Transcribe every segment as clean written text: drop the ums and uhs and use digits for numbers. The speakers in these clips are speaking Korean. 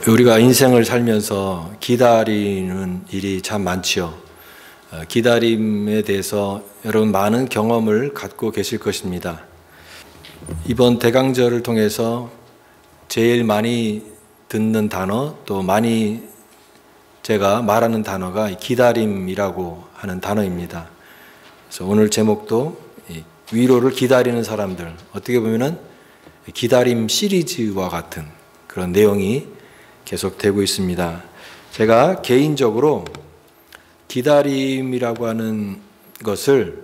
우리가 인생을 살면서 기다리는 일이 참 많지요. 기다림에 대해서 여러분 많은 경험을 갖고 계실 것입니다. 이번 대강절을 통해서 제일 많이 듣는 단어, 또 많이 제가 말하는 단어가 기다림이라고 하는 단어입니다. 그래서 오늘 제목도 위로를 기다리는 사람들, 어떻게 보면은 기다림 시리즈와 같은 그런 내용이 계속되고 있습니다. 제가 개인적으로 기다림이라고 하는 것을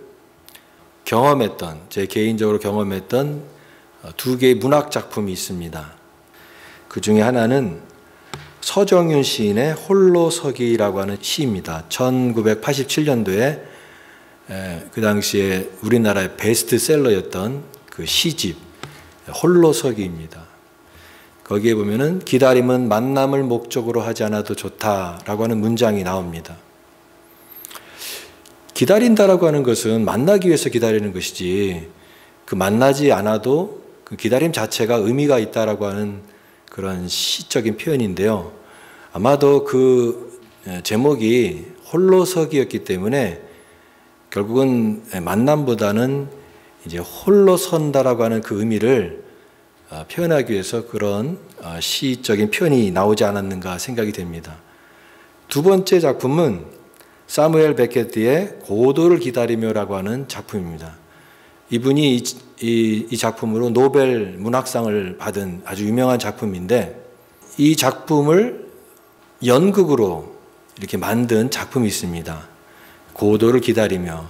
제 개인적으로 경험했던 두 개의 문학 작품이 있습니다. 그 중에 하나는 서정윤 시인의 홀로서기라고 하는 시입니다. 1987년도에 그 당시에 우리나라의 베스트셀러였던 그 시집 홀로서기입니다. 거기에 보면은 기다림은 만남을 목적으로 하지 않아도 좋다라고 하는 문장이 나옵니다. 기다린다라고 하는 것은 만나기 위해서 기다리는 것이지 그 만나지 않아도 그 기다림 자체가 의미가 있다라고 하는 그런 시적인 표현인데요. 아마도 그 제목이 홀로서기였기 때문에 결국은 만남보다는 이제 홀로 선다라고 하는 그 의미를 표현하기 위해서 그런 시적인 표현이 나오지 않았는가 생각이 됩니다. 두 번째 작품은 사무엘 베케트의 고도를 기다리며라고 하는 작품입니다. 이분이 이 작품으로 노벨 문학상을 받은 아주 유명한 작품인데, 이 작품을 연극으로 이렇게 만든 작품이 있습니다. 고도를 기다리며.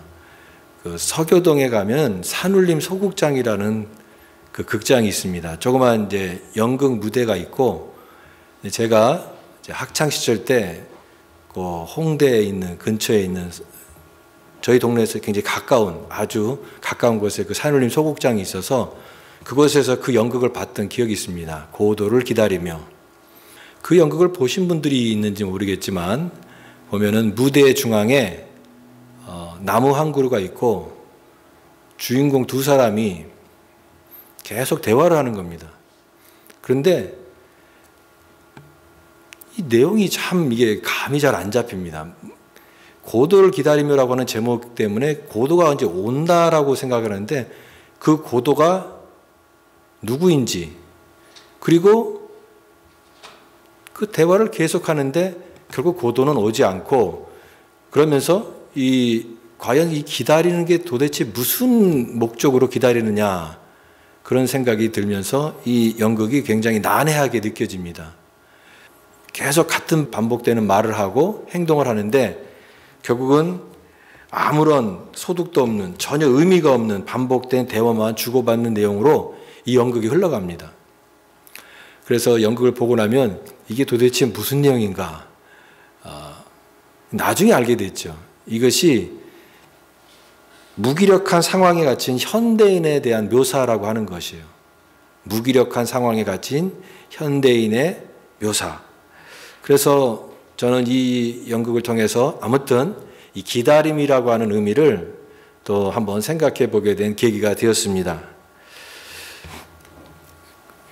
그 서교동에 가면 산울림 소극장이라는 그 극장이 있습니다. 조그만 이제 연극 무대가 있고, 제가 이제 학창 시절 때 그 홍대에 있는 근처에 있는 저희 동네에서 굉장히 아주 가까운 곳에 그 산울림 소극장이 있어서 그곳에서 그 연극을 봤던 기억이 있습니다. 고도를 기다리며. 그 연극을 보신 분들이 있는지 모르겠지만 보면은 무대 중앙에 나무 한 그루가 있고 주인공 두 사람이 계속 대화를 하는 겁니다. 그런데 이 내용이 참 이게 감이 잘 안 잡힙니다. 고도를 기다리며라고 하는 제목 때문에 고도가 이제 온다라고 생각을 하는데 그 고도가 누구인지, 그리고 그 대화를 계속하는데 결국 고도는 오지 않고, 그러면서 과연 이 기다리는 게 도대체 무슨 목적으로 기다리느냐, 그런 생각이 들면서 이 연극이 굉장히 난해하게 느껴집니다. 계속 같은 반복되는 말을 하고 행동을 하는데 결국은 아무런 소득도 없는, 전혀 의미가 없는 반복된 대화만 주고받는 내용으로 이 연극이 흘러갑니다. 그래서 연극을 보고 나면 이게 도대체 무슨 내용인가, 나중에 알게 됐죠. 이것이 무기력한 상황에 갇힌 현대인에 대한 묘사라고 하는 것이에요. 무기력한 상황에 갇힌 현대인의 묘사. 그래서 저는 이 연극을 통해서 아무튼 이 기다림이라고 하는 의미를 또 한번 생각해 보게 된 계기가 되었습니다.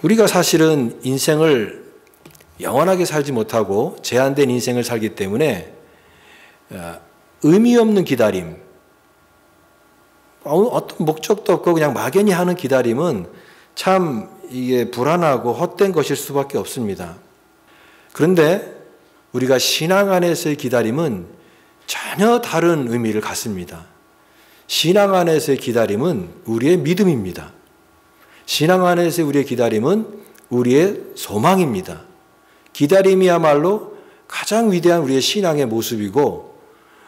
우리가 사실은 인생을 영원하게 살지 못하고 제한된 인생을 살기 때문에 의미 없는 기다림, 어떤 목적도 없고 그냥 막연히 하는 기다림은 참 이게 불안하고 헛된 것일 수밖에 없습니다. 그런데 우리가 신앙 안에서의 기다림은 전혀 다른 의미를 갖습니다. 신앙 안에서의 기다림은 우리의 믿음입니다. 신앙 안에서의 우리의 기다림은 우리의 소망입니다. 기다림이야말로 가장 위대한 우리의 신앙의 모습이고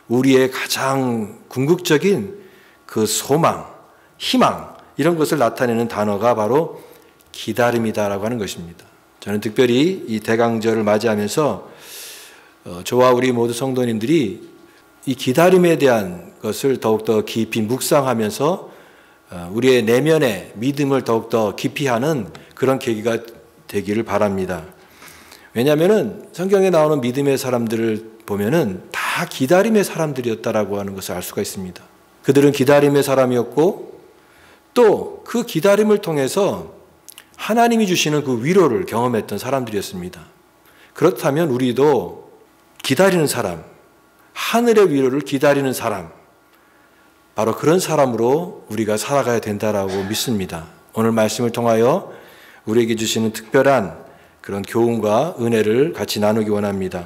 우리의 가장 궁극적인 그 소망, 희망, 이런 것을 나타내는 단어가 바로 기다림이다라고 하는 것입니다. 저는 특별히 이 대강절을 맞이하면서 저와 우리 모두 성도님들이 이 기다림에 대한 것을 더욱더 깊이 묵상하면서 우리의 내면의 믿음을 더욱더 깊이 하는 그런 계기가 되기를 바랍니다. 왜냐하면 성경에 나오는 믿음의 사람들을 보면은 다 기다림의 사람들이었다라고 하는 것을 알 수가 있습니다. 그들은 기다림의 사람이었고 또 그 기다림을 통해서 하나님이 주시는 그 위로를 경험했던 사람들이었습니다. 그렇다면 우리도 기다리는 사람, 하늘의 위로를 기다리는 사람, 바로 그런 사람으로 우리가 살아가야 된다라고 믿습니다. 오늘 말씀을 통하여 우리에게 주시는 특별한 그런 교훈과 은혜를 같이 나누기 원합니다.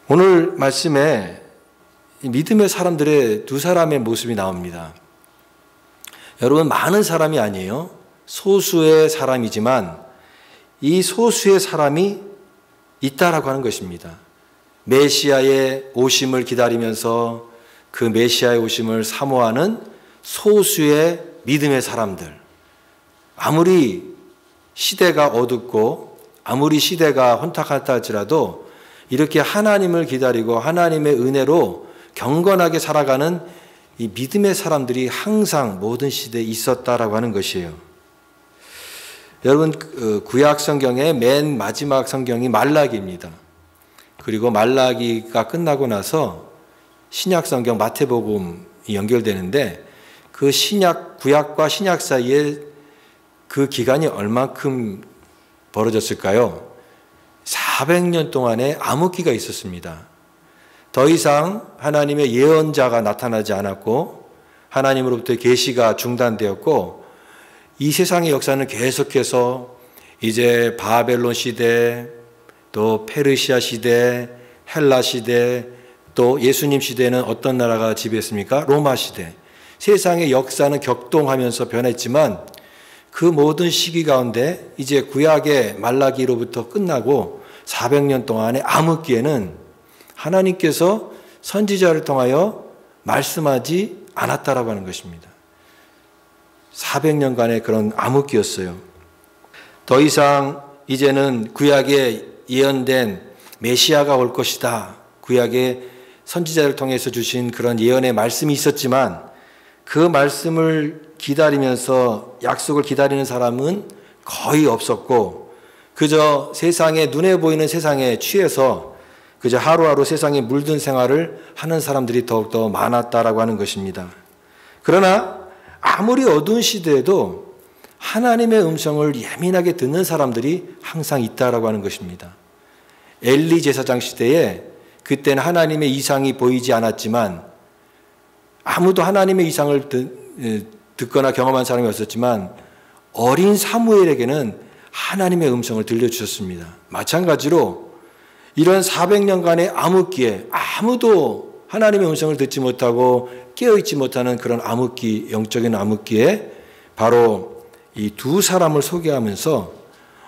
오늘 말씀에 믿음의 사람들의 두 사람의 모습이 나옵니다. 여러분, 많은 사람이 아니에요. 소수의 사람이지만 이 소수의 사람이 있다라고 하는 것입니다. 메시아의 오심을 기다리면서 그 메시아의 오심을 사모하는 소수의 믿음의 사람들. 아무리 시대가 어둡고 아무리 시대가 혼탁하다 할지라도 이렇게 하나님을 기다리고 하나님의 은혜로 경건하게 살아가는 이 믿음의 사람들이 항상 모든 시대에 있었다라고 하는 것이에요. 여러분, 구약 성경의 맨 마지막 성경이 말라기입니다. 그리고 말라기가 끝나고 나서 신약 성경 마태복음이 연결되는데 그 구약과 신약 사이에 그 기간이 얼만큼 벌어졌을까요? 400년 동안의 암흑기가 있었습니다. 더 이상 하나님의 예언자가 나타나지 않았고 하나님으로부터의 계시가 중단되었고 이 세상의 역사는 계속해서 이제 바벨론 시대, 또 페르시아 시대, 헬라 시대, 또 예수님 시대는 어떤 나라가 지배했습니까? 로마 시대. 세상의 역사는 격동하면서 변했지만 그 모든 시기 가운데 이제 구약의 말라기로부터 끝나고 400년 동안의 암흑기에는 하나님께서 선지자를 통하여 말씀하지 않았다라고 하는 것입니다. 400년간의 그런 암흑기였어요. 더 이상 이제는 구약에 예언된 메시아가 올 것이다. 구약의 선지자를 통해서 주신 그런 예언의 말씀이 있었지만 그 말씀을 기다리면서 약속을 기다리는 사람은 거의 없었고 그저 세상에 눈에 보이는 세상에 취해서 그저 하루하루 세상에 물든 생활을 하는 사람들이 더욱더 많았다라고 하는 것입니다. 그러나 아무리 어두운 시대에도 하나님의 음성을 예민하게 듣는 사람들이 항상 있다라고 하는 것입니다. 엘리 제사장 시대에 그때는 하나님의 이상이 보이지 않았지만 아무도 하나님의 이상을 듣거나 경험한 사람이 없었지만 어린 사무엘에게는 하나님의 음성을 들려주셨습니다. 마찬가지로 이런 400년간의 암흑기에 아무도 하나님의 음성을 듣지 못하고 깨어있지 못하는 그런 암흑기, 영적인 암흑기에 바로 이 두 사람을 소개하면서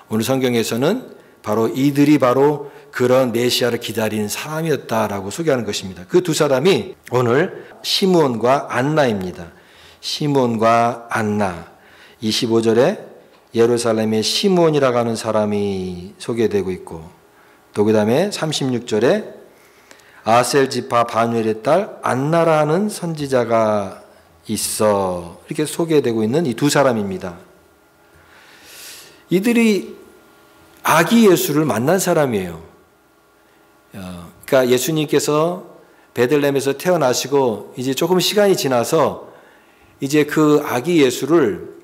오늘 성경에서는 바로 이들이 바로 그런 메시아를 기다리는 사람이었다라고 소개하는 것입니다. 그 두 사람이 오늘 시므온과 안나입니다. 시므온과 안나. 25절에 예루살렘의 시므온이라고 하는 사람이 소개되고 있고 또 그 다음에 36절에 아셀 지파 바누엘의 딸 안나라는 선지자가 있어 이렇게 소개되고 있는 이 두 사람입니다. 이들이 아기 예수를 만난 사람이에요. 그러니까 예수님께서 베들레헴에서 태어나시고 이제 조금 시간이 지나서 이제 그 아기 예수를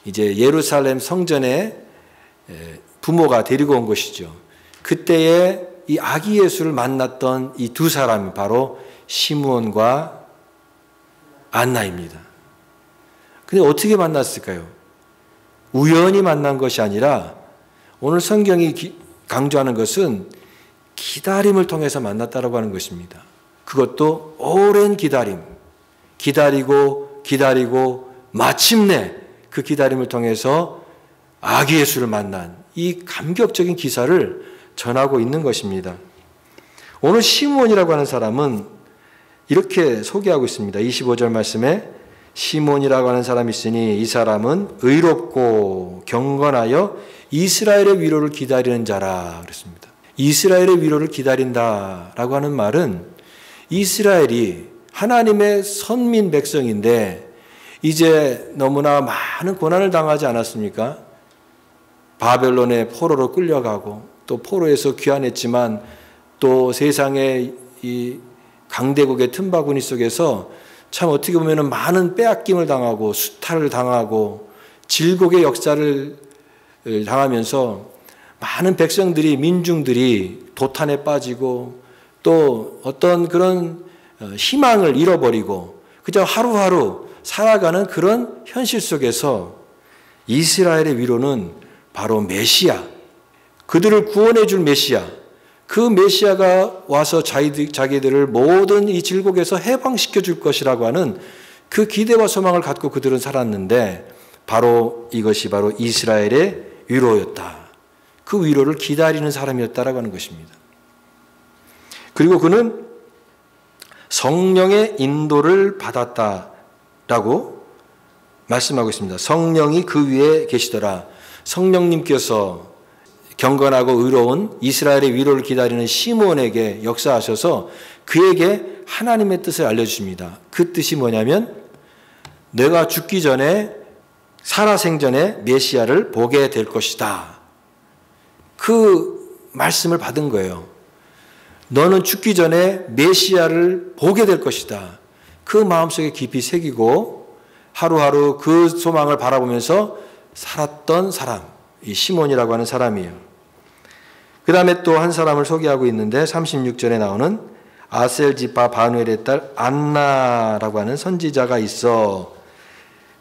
이제 예루살렘 성전에 부모가 데리고 온 것이죠. 그때에 이 아기 예수를 만났던 이 두 사람이 바로 시므온과 안나입니다. 근데 어떻게 만났을까요? 우연히 만난 것이 아니라 오늘 성경이 강조하는 것은 기다림을 통해서 만났다라고 하는 것입니다. 그것도 오랜 기다림. 기다리고 마침내 그 기다림을 통해서 아기 예수를 만난 이 감격적인 기사를 전하고 있는 것입니다. 오늘 시므온이라고 하는 사람은 이렇게 소개하고 있습니다. 25절 말씀에 시몬이라고 하는 사람이 있으니 이 사람은 의롭고 경건하여 이스라엘의 위로를 기다리는 자라 그랬습니다. 이스라엘의 위로를 기다린다라고 하는 말은 이스라엘이 하나님의 선민 백성인데 이제 너무나 많은 고난을 당하지 않았습니까? 바벨론의 포로로 끌려가고 또 포로에서 귀환했지만 또 세상의 이 강대국의 틈바구니 속에서 참 어떻게 보면 많은 빼앗김을 당하고 수탈을 당하고 질곡의 역사를 당하면서 많은 백성들이, 민중들이 도탄에 빠지고 또 어떤 그런 희망을 잃어버리고 그저 하루하루 살아가는 그런 현실 속에서 이스라엘의 위로는 바로 메시아, 그들을 구원해 줄 메시아, 그 메시아가 와서 자기들을 모든 이 질곡에서 해방시켜 줄 것이라고 하는 그 기대와 소망을 갖고 그들은 살았는데 바로 이것이 바로 이스라엘의 위로였다. 그 위로를 기다리는 사람이었다라고 하는 것입니다. 그리고 그는 성령의 인도를 받았다라고 말씀하고 있습니다. 성령이 그 위에 계시더라. 성령님께서 경건하고 의로운 이스라엘의 위로를 기다리는 시므온에게 역사하셔서 그에게 하나님의 뜻을 알려주십니다. 그 뜻이 뭐냐면 내가 죽기 전에 살아생전에 메시아를 보게 될 것이다. 그 말씀을 받은 거예요. 너는 죽기 전에 메시아를 보게 될 것이다. 그 마음속에 깊이 새기고 하루하루 그 소망을 바라보면서 살았던 사람, 이 시몬이라고 하는 사람이에요. 그 다음에 또 한 사람을 소개하고 있는데 36절에 나오는 아셀지파 바누엘의 딸 안나라고 하는 선지자가 있어.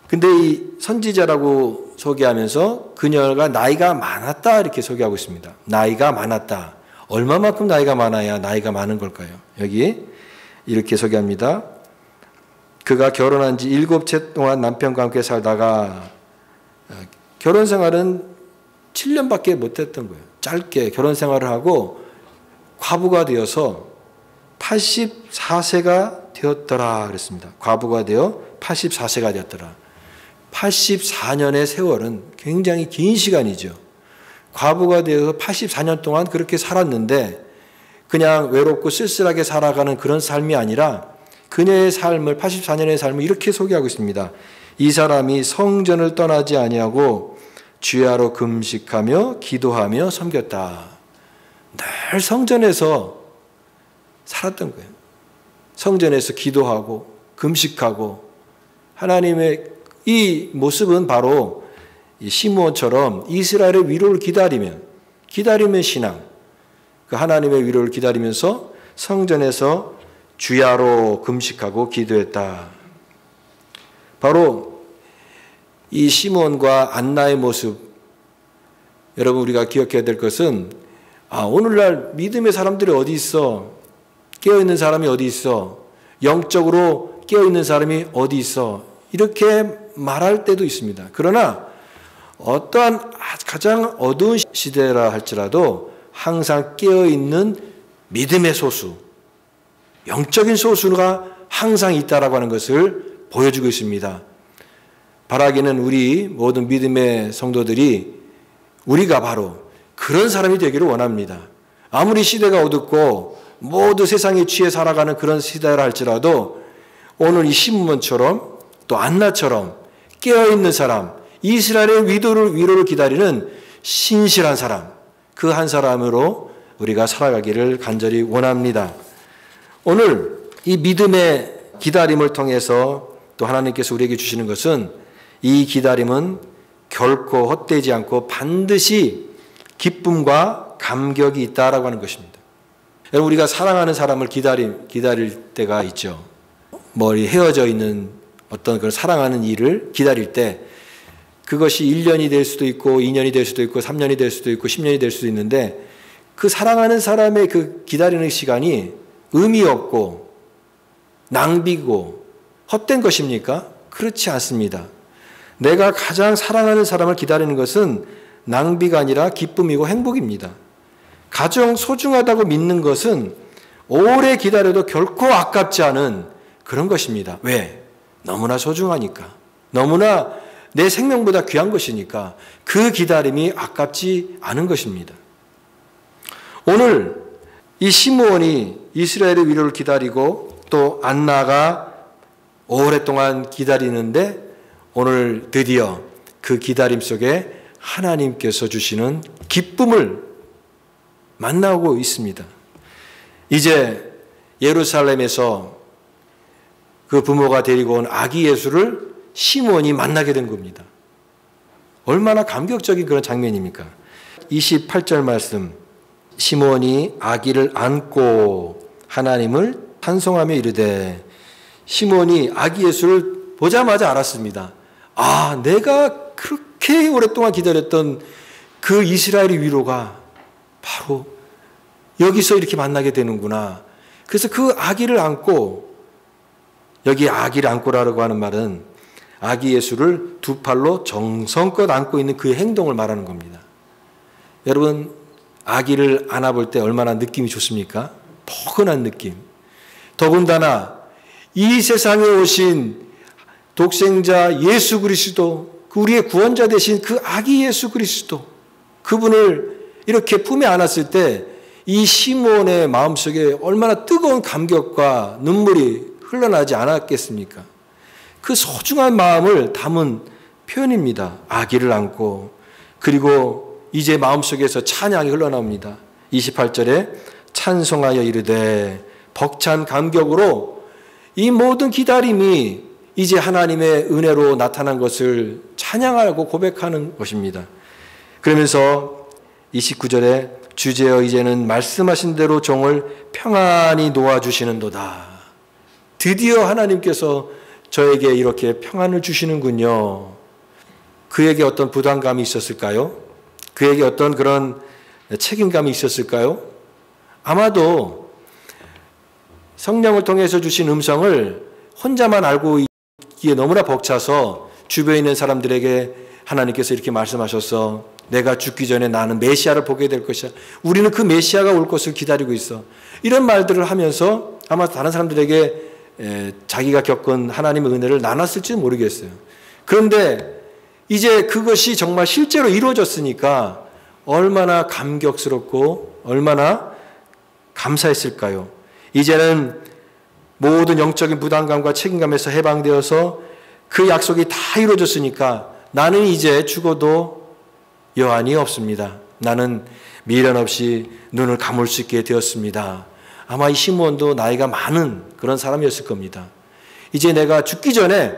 근데 이 선지자라고 소개하면서 그녀가 나이가 많았다 이렇게 소개하고 있습니다. 나이가 많았다. 얼마만큼 나이가 많아야 나이가 많은 걸까요? 여기 이렇게 소개합니다. 그가 결혼한 지 7채 동안 남편과 함께 살다가 결혼 생활은 7년밖에 못했던 거예요. 짧게 결혼 생활을 하고 과부가 되어서 84세가 되었더라 그랬습니다. 과부가 되어 84세가 되었더라. 84년의 세월은 굉장히 긴 시간이죠. 과부가 되어서 84년 동안 그렇게 살았는데 그냥 외롭고 쓸쓸하게 살아가는 그런 삶이 아니라 그녀의 삶을 84년의 삶을 이렇게 소개하고 있습니다. 이 사람이 성전을 떠나지 아니하고 주야로 금식하며 기도하며 섬겼다. 늘 성전에서 살았던 거예요. 성전에서 기도하고 금식하고 하나님의 이 모습은 바로 이 시므온처럼 이스라엘의 위로를 기다리면 신앙, 그 하나님의 위로를 기다리면서 성전에서 주야로 금식하고 기도했다. 바로 이 시므온과 안나의 모습, 여러분 우리가 기억해야 될 것은 오늘날 믿음의 사람들이 어디 있어? 깨어있는 사람이 어디 있어? 영적으로 깨어있는 사람이 어디 있어? 이렇게 말할 때도 있습니다. 그러나 어떠한 가장 어두운 시대라 할지라도 항상 깨어있는 믿음의 소수, 영적인 소수가 항상 있다라고 하는 것을 보여주고 있습니다. 바라기는 우리 모든 믿음의 성도들이 우리가 바로 그런 사람이 되기를 원합니다. 아무리 시대가 어둡고 모두 세상에 취해 살아가는 그런 시대라 할지라도 오늘 이 시므온처럼 또 안나처럼 깨어있는 사람, 이스라엘의 위로를 기다리는 신실한 사람, 그 한 사람으로 우리가 살아가기를 간절히 원합니다. 오늘 이 믿음의 기다림을 통해서 또 하나님께서 우리에게 주시는 것은 이 기다림은 결코 헛되지 않고 반드시 기쁨과 감격이 있다라고 하는 것입니다. 여러분 우리가 사랑하는 사람을 기다릴 때가 있죠. 헤어져 있는 어떤 그런 사랑하는 일을 기다릴 때 그것이 1년이 될 수도 있고 2년이 될 수도 있고 3년이 될 수도 있고 10년이 될 수도 있는데 그 사랑하는 사람의 그 기다리는 시간이 의미 없고 낭비고 헛된 것입니까? 그렇지 않습니다. 내가 가장 사랑하는 사람을 기다리는 것은 낭비가 아니라 기쁨이고 행복입니다. 가장 소중하다고 믿는 것은 오래 기다려도 결코 아깝지 않은 그런 것입니다. 왜? 너무나 소중하니까. 너무나 내 생명보다 귀한 것이니까 그 기다림이 아깝지 않은 것입니다. 오늘 이 시므온이 이스라엘의 위로를 기다리고 또 안나가 오랫동안 기다리는데 오늘 드디어 그 기다림 속에 하나님께서 주시는 기쁨을 만나고 있습니다. 이제 예루살렘에서 그 부모가 데리고 온 아기 예수를 시므온이 만나게 된 겁니다. 얼마나 감격적인 그런 장면입니까? 28절 말씀, 시몬이 아기를 안고 하나님을 찬송하며 이르되, 시몬이 아기 예수를 보자마자 알았습니다. 아, 내가 그렇게 오랫동안 기다렸던 그 이스라엘의 위로가 바로 여기서 이렇게 만나게 되는구나. 그래서 그 아기를 안고, 여기 아기를 안고라고 하는 말은 아기 예수를 두 팔로 정성껏 안고 있는 그 행동을 말하는 겁니다. 여러분, 아기를 안아볼 때 얼마나 느낌이 좋습니까? 포근한 느낌. 더군다나 이 세상에 오신 독생자 예수 그리스도, 우리의 구원자 되신 그 아기 예수 그리스도, 그분을 이렇게 품에 안았을 때 이 시몬의 마음속에 얼마나 뜨거운 감격과 눈물이 흘러나지 않았겠습니까? 그 소중한 마음을 담은 표현입니다. 아기를 안고. 그리고 이제 마음속에서 찬양이 흘러나옵니다. 28절에 찬송하여 이르되, 벅찬 감격으로 이 모든 기다림이 이제 하나님의 은혜로 나타난 것을 찬양하고 고백하는 것입니다. 그러면서 29절에 주제여 이제는 말씀하신 대로 종을 평안히 놓아주시는도다. 드디어 하나님께서 저에게 이렇게 평안을 주시는군요. 그에게 어떤 부담감이 있었을까요? 그에게 어떤 그런 책임감이 있었을까요? 아마도 성령을 통해서 주신 음성을 혼자만 알고 있기에 너무나 벅차서 주변에 있는 사람들에게 하나님께서 이렇게 말씀하셔서, 내가 죽기 전에 나는 메시아를 보게 될 것이야. 우리는 그 메시아가 올 것을 기다리고 있어. 이런 말들을 하면서 아마 다른 사람들에게 자기가 겪은 하나님의 은혜를 나눴을지 모르겠어요. 그런데 이제 그것이 정말 실제로 이루어졌으니까 얼마나 감격스럽고 얼마나 감사했을까요? 이제는 모든 영적인 부담감과 책임감에서 해방되어서 그 약속이 다 이루어졌으니까 나는 이제 죽어도 여한이 없습니다. 나는 미련 없이 눈을 감을 수 있게 되었습니다. 아마 이 시몬도 나이가 많은 그런 사람이었을 겁니다. 이제 내가 죽기 전에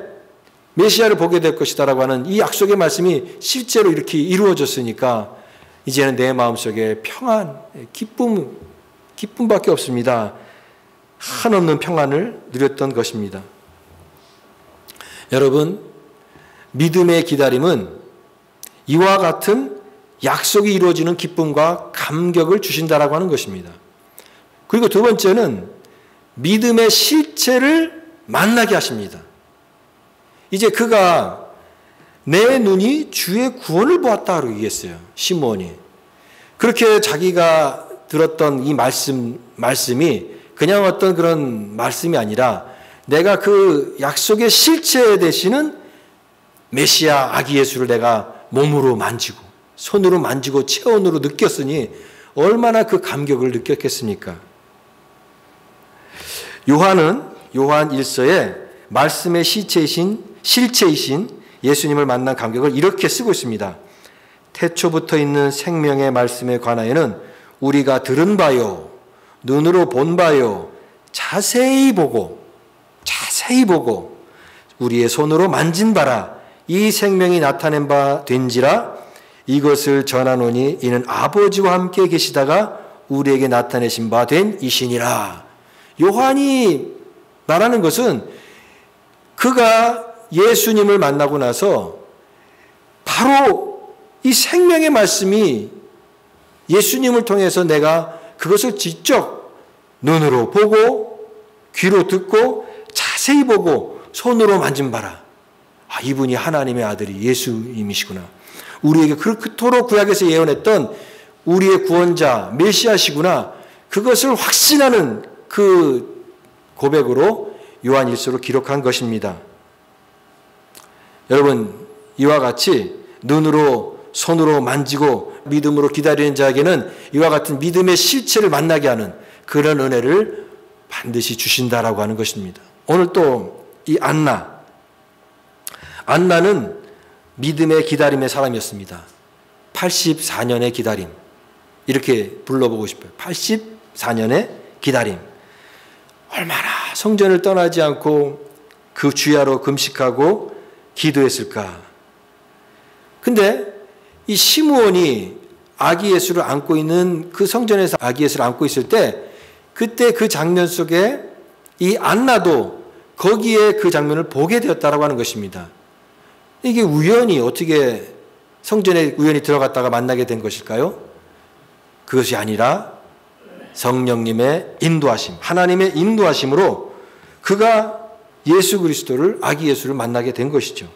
메시아를 보게 될 것이다라고 하는 이 약속의 말씀이 실제로 이렇게 이루어졌으니까 이제는 내 마음속에 평안, 기쁨밖에 없습니다. 한없는 평안을 누렸던 것입니다. 여러분, 믿음의 기다림은 이와 같은 약속이 이루어지는 기쁨과 감격을 주신다라고 하는 것입니다. 그리고 두 번째는 믿음의 실체를 만나게 하십니다. 이제 그가 내 눈이 주의 구원을 보았다고 얘기했어요. 시몬이. 그렇게 자기가 들었던 이 말씀이 그냥 어떤 그런 말씀이 아니라 내가 그 약속의 실체 되시는 메시아 아기 예수를 내가 몸으로 만지고 손으로 만지고 체온으로 느꼈으니 얼마나 그 감격을 느꼈겠습니까? 요한은 요한 1서에 말씀의 실체이신 예수님을 만난 감격을 이렇게 쓰고 있습니다. 태초부터 있는 생명의 말씀에 관하여는 우리가 들은 바요, 눈으로 본 바요, 자세히 보고 우리의 손으로 만진 바라. 이 생명이 나타낸 바 된지라. 이것을 전하노니 이는 아버지와 함께 계시다가 우리에게 나타내신 바 된 이시니라. 요한이 말하는 것은 그가 예수님을 만나고 나서 바로 이 생명의 말씀이 예수님을 통해서 내가 그것을 직접 눈으로 보고 귀로 듣고 자세히 보고 손으로 만진 바라. 아, 이분이 하나님의 아들이 예수님이시구나. 우리에게 그토록 구약에서 예언했던 우리의 구원자 메시아시구나. 그것을 확신하는 그 고백으로 요한 1서로 기록한 것입니다. 여러분, 이와 같이 눈으로 손으로 만지고 믿음으로 기다리는 자에게는 이와 같은 믿음의 실체를 만나게 하는 그런 은혜를 반드시 주신다라고 하는 것입니다. 오늘 또 이 안나는 믿음의 기다림의 사람이었습니다. 84년의 기다림, 이렇게 불러보고 싶어요. 84년의 기다림. 얼마나 성전을 떠나지 않고 그 주야로 금식하고 기도했을까. 근데 이 시므온이 아기 예수를 안고 있는 그 성전에서 아기 예수를 안고 있을 때 그때 그 장면 속에 이 안나도 거기에 그 장면을 보게 되었다라고 하는 것입니다. 이게 우연히 어떻게 성전에 우연히 들어갔다가 만나게 된 것일까요? 그것이 아니라 성령님의 인도하심, 하나님의 인도하심으로 그가 예수 그리스도를, 아기 예수를 만나게 된 것이죠.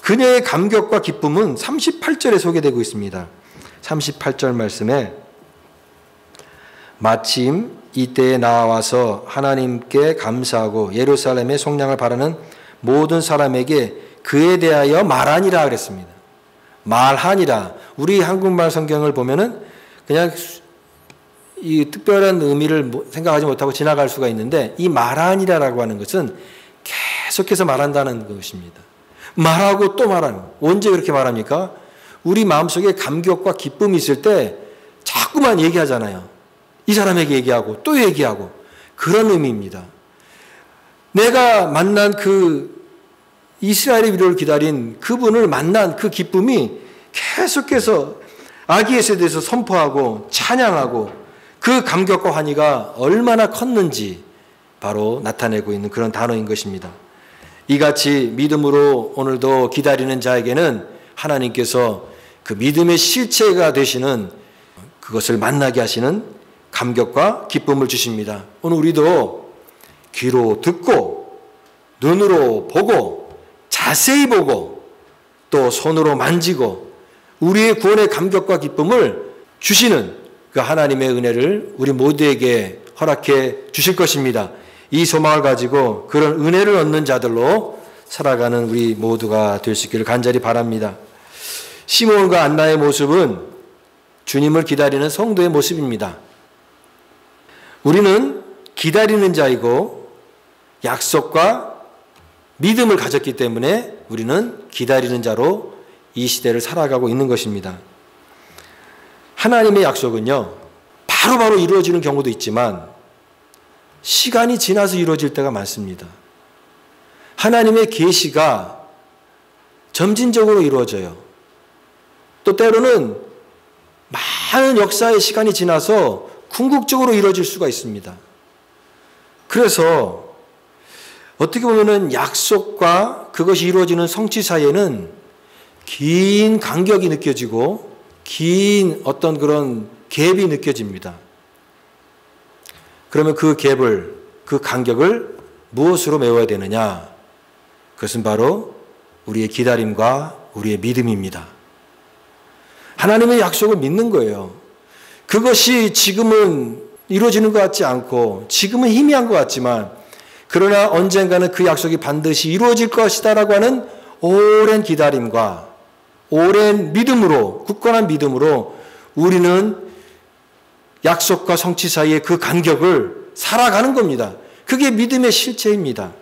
그녀의 감격과 기쁨은 38절에 소개되고 있습니다. 38절 말씀에 마침 이때에 나와서 하나님께 감사하고 예루살렘의 속량을 바라는 모든 사람에게 그에 대하여 말하니라 그랬습니다. 말하니라. 우리 한국말 성경을 보면은 그냥 이 특별한 의미를 생각하지 못하고 지나갈 수가 있는데 이 말하니라라고 하는 것은 계속해서 말한다는 것입니다. 말하고 또 말하는. 언제 그렇게 말합니까? 우리 마음속에 감격과 기쁨이 있을 때 자꾸만 얘기하잖아요. 이 사람에게 얘기하고 또 얘기하고 그런 의미입니다. 내가 만난 그 이스라엘의 위로를 기다린 그분을 만난 그 기쁨이 계속해서 아기 예수에 대해서 선포하고 찬양하고 그 감격과 환희가 얼마나 컸는지 바로 나타내고 있는 그런 단어인 것입니다. 이같이 믿음으로 오늘도 기다리는 자에게는 하나님께서 그 믿음의 실체가 되시는 그것을 만나게 하시는 감격과 기쁨을 주십니다. 오늘 우리도 귀로 듣고 눈으로 보고 자세히 보고 또 손으로 만지고 우리의 구원의 감격과 기쁨을 주시는 그 하나님의 은혜를 우리 모두에게 허락해 주실 것입니다. 이 소망을 가지고 그런 은혜를 얻는 자들로 살아가는 우리 모두가 될 수 있기를 간절히 바랍니다. 시몬과 안나의 모습은 주님을 기다리는 성도의 모습입니다. 우리는 기다리는 자이고 약속과 믿음을 가졌기 때문에 우리는 기다리는 자로 이 시대를 살아가고 있는 것입니다. 하나님의 약속은요, 바로바로 이루어지는 경우도 있지만 시간이 지나서 이루어질 때가 많습니다. 하나님의 계시가 점진적으로 이루어져요. 또 때로는 많은 역사의 시간이 지나서 궁극적으로 이루어질 수가 있습니다. 그래서 어떻게 보면은 약속과 그것이 이루어지는 성취 사이에는 긴 간격이 느껴지고 긴 어떤 그런 갭이 느껴집니다. 그러면 그 갭을, 그 간격을 무엇으로 메워야 되느냐? 그것은 바로 우리의 기다림과 우리의 믿음입니다. 하나님의 약속을 믿는 거예요. 그것이 지금은 이루어지는 것 같지 않고 지금은 희미한 것 같지만 그러나 언젠가는 그 약속이 반드시 이루어질 것이다라고 하는 오랜 기다림과 오랜 믿음으로, 굳건한 믿음으로 우리는 약속과 성취 사이의 그 간격을 살아가는 겁니다. 그게 믿음의 실체입니다.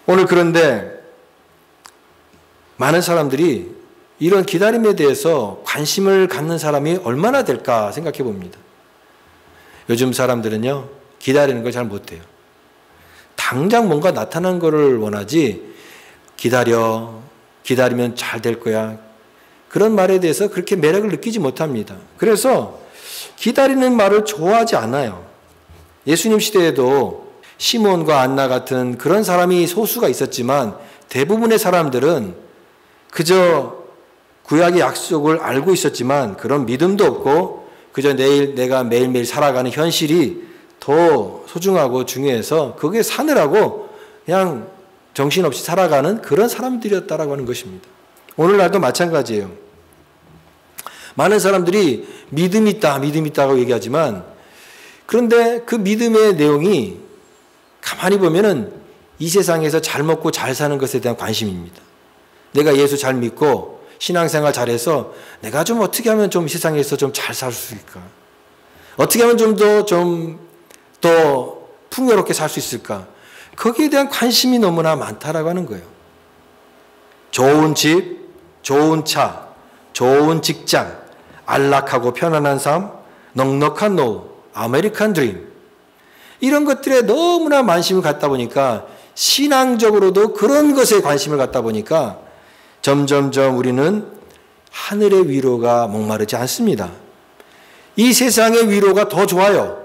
오늘 그런데 많은 사람들이 이런 기다림에 대해서 관심을 갖는 사람이 얼마나 될까 생각해 봅니다. 요즘 사람들은요, 기다리는 걸 잘 못해요. 당장 뭔가 나타난 거를 원하지, 기다리면 잘 될 거야. 그런 말에 대해서 그렇게 매력을 느끼지 못합니다. 그래서 기다리는 말을 좋아하지 않아요. 예수님 시대에도 시몬과 안나 같은 그런 사람이 소수가 있었지만 대부분의 사람들은 그저 구약의 약속을 알고 있었지만 그런 믿음도 없고 그저 내가 매일매일 살아가는 현실이 더 소중하고 중요해서 거기에 사느라고 그냥 정신없이 살아가는 그런 사람들이었다라고 하는 것입니다. 오늘날도 마찬가지예요. 많은 사람들이 믿음 있다고 얘기하지만 그런데 그 믿음의 내용이 가만히 보면은 이 세상에서 잘 먹고 잘 사는 것에 대한 관심입니다. 내가 예수 잘 믿고 신앙생활 잘해서 내가 좀 어떻게 하면 좀 세상에서 좀 잘 살 수 있을까? 어떻게 하면 좀 더 풍요롭게 살 수 있을까? 거기에 대한 관심이 너무나 많다라고 하는 거예요. 좋은 집, 좋은 차, 좋은 직장, 안락하고 편안한 삶, 넉넉한 노후, 아메리칸 드림. 이런 것들에 너무나 관심을 갖다 보니까 신앙적으로도 그런 것에 관심을 갖다 보니까 점점점 우리는 하늘의 위로가 목마르지 않습니다. 이 세상의 위로가 더 좋아요.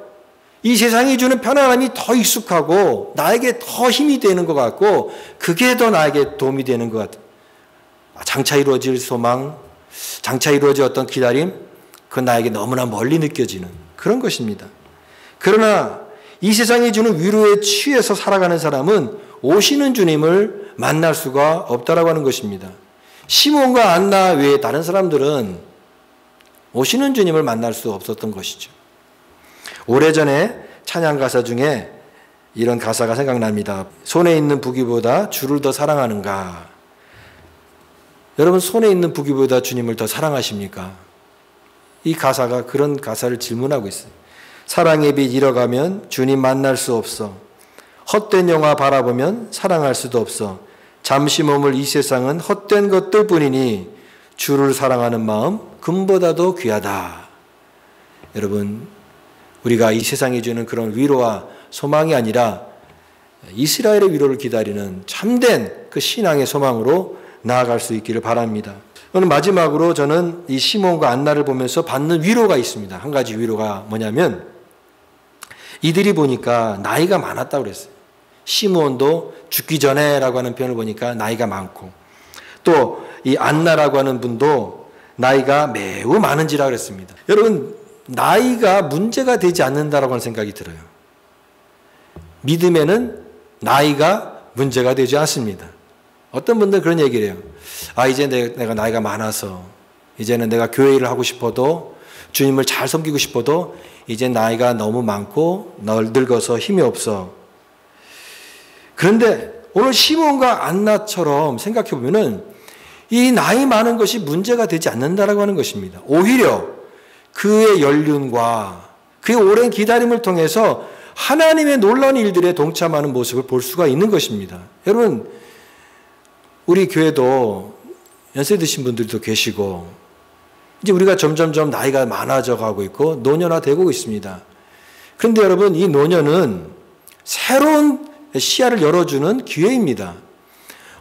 이 세상이 주는 편안함이 더 익숙하고 나에게 더 힘이 되는 것 같고 그게 더 나에게 도움이 되는 것 같아요. 장차 이루어질 소망, 장차 이루어질 어떤 기다림, 그건 나에게 너무나 멀리 느껴지는 그런 것입니다. 그러나 이 세상이 주는 위로에 취해서 살아가는 사람은 오시는 주님을 만날 수가 없다라고 하는 것입니다. 시몬과 안나 외에 다른 사람들은 오시는 주님을 만날 수 없었던 것이죠. 오래전에 찬양 가사 중에 이런 가사가 생각납니다. 손에 있는 부귀보다 주를 더 사랑하는가? 여러분, 손에 있는 부귀보다 주님을 더 사랑하십니까? 이 가사가 그런 가사를 질문하고 있어요. 사랑의 빛 잃어가면 주님 만날 수 없어. 헛된 영화 바라보면 사랑할 수도 없어. 잠시 머물 이 세상은 헛된 것들 뿐이니 주를 사랑하는 마음 금보다도 귀하다. 여러분, 우리가 이 세상이 주는 그런 위로와 소망이 아니라 이스라엘의 위로를 기다리는 참된 그 신앙의 소망으로 나아갈 수 있기를 바랍니다. 오늘 마지막으로 저는 이 시몬과 안나를 보면서 받는 위로가 있습니다. 한 가지 위로가 뭐냐면 이들이 보니까 나이가 많았다고 그랬어요. 시몬도 죽기 전에라고 하는 표현을 보니까 나이가 많고 또 이 안나라고 하는 분도 나이가 매우 많은지라 그랬습니다. 여러분, 나이가 문제가 되지 않는다라고 하는 생각이 들어요. 믿음에는 나이가 문제가 되지 않습니다. 어떤 분들은 그런 얘기를 해요. 이제 내가 나이가 많아서 이제는 내가 교회 일을 하고 싶어도 주님을 잘 섬기고 싶어도 이제 나이가 너무 많고 늙어서 힘이 없어. 그런데 오늘 시몬과 안나처럼 생각해 보면은 이 나이 많은 것이 문제가 되지 않는다라고 하는 것입니다. 오히려 그의 연륜과 그의 오랜 기다림을 통해서 하나님의 놀라운 일들에 동참하는 모습을 볼 수가 있는 것입니다. 여러분, 우리 교회도 연세 드신 분들도 계시고 이제 우리가 점점점 나이가 많아져 가고 있고 노년화되고 있습니다. 그런데 여러분, 이 노년은 새로운 시야를 열어주는 기회입니다.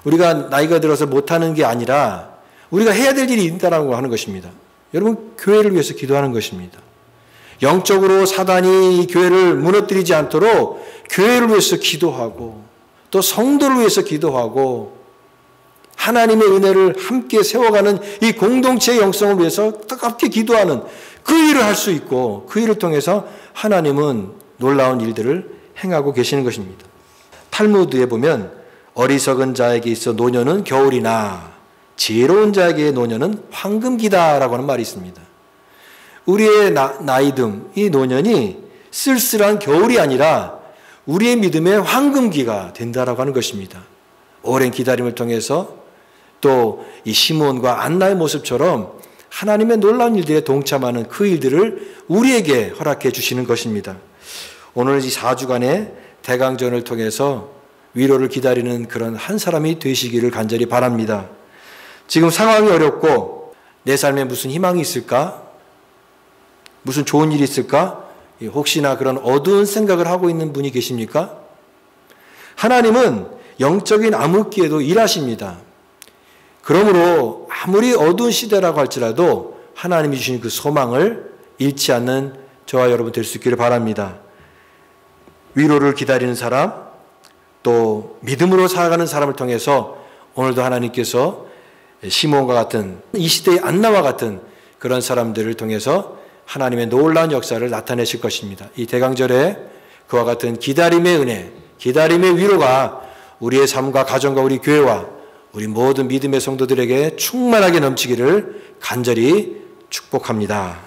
우리가 나이가 들어서 못하는 게 아니라 우리가 해야 될 일이 있다라고 하는 것입니다. 여러분, 교회를 위해서 기도하는 것입니다. 영적으로 사단이 이 교회를 무너뜨리지 않도록 교회를 위해서 기도하고 또 성도를 위해서 기도하고 하나님의 은혜를 함께 세워가는 이 공동체의 영성을 위해서 뜨겁게 기도하는 그 일을 할 수 있고 그 일을 통해서 하나님은 놀라운 일들을 행하고 계시는 것입니다. 탈무드에 보면 어리석은 자에게 있어 노년은 겨울이나 지혜로운 자에게 노년은 황금기다라고 하는 말이 있습니다. 우리의 나이듦, 이 노년이 쓸쓸한 겨울이 아니라 우리의 믿음의 황금기가 된다라고 하는 것입니다. 오랜 기다림을 통해서 또 이 시몬과 안나의 모습처럼 하나님의 놀라운 일들에 동참하는 그 일들을 우리에게 허락해 주시는 것입니다. 오늘 이 4주간의 대강전을 통해서 위로를 기다리는 그런 한 사람이 되시기를 간절히 바랍니다. 지금 상황이 어렵고 내 삶에 무슨 희망이 있을까? 무슨 좋은 일이 있을까? 혹시나 그런 어두운 생각을 하고 있는 분이 계십니까? 하나님은 영적인 암흑기에도 일하십니다. 그러므로 아무리 어두운 시대라고 할지라도 하나님이 주신 그 소망을 잃지 않는 저와 여러분 될 수 있기를 바랍니다. 위로를 기다리는 사람, 또 믿음으로 살아가는 사람을 통해서 오늘도 하나님께서 시몬과 같은 이 시대의 안나와 같은 그런 사람들을 통해서 하나님의 놀라운 역사를 나타내실 것입니다. 이 대강절에 그와 같은 기다림의 은혜, 기다림의 위로가 우리의 삶과 가정과 우리 교회와 우리 모든 믿음의 성도들에게 충만하게 넘치기를 간절히 축복합니다.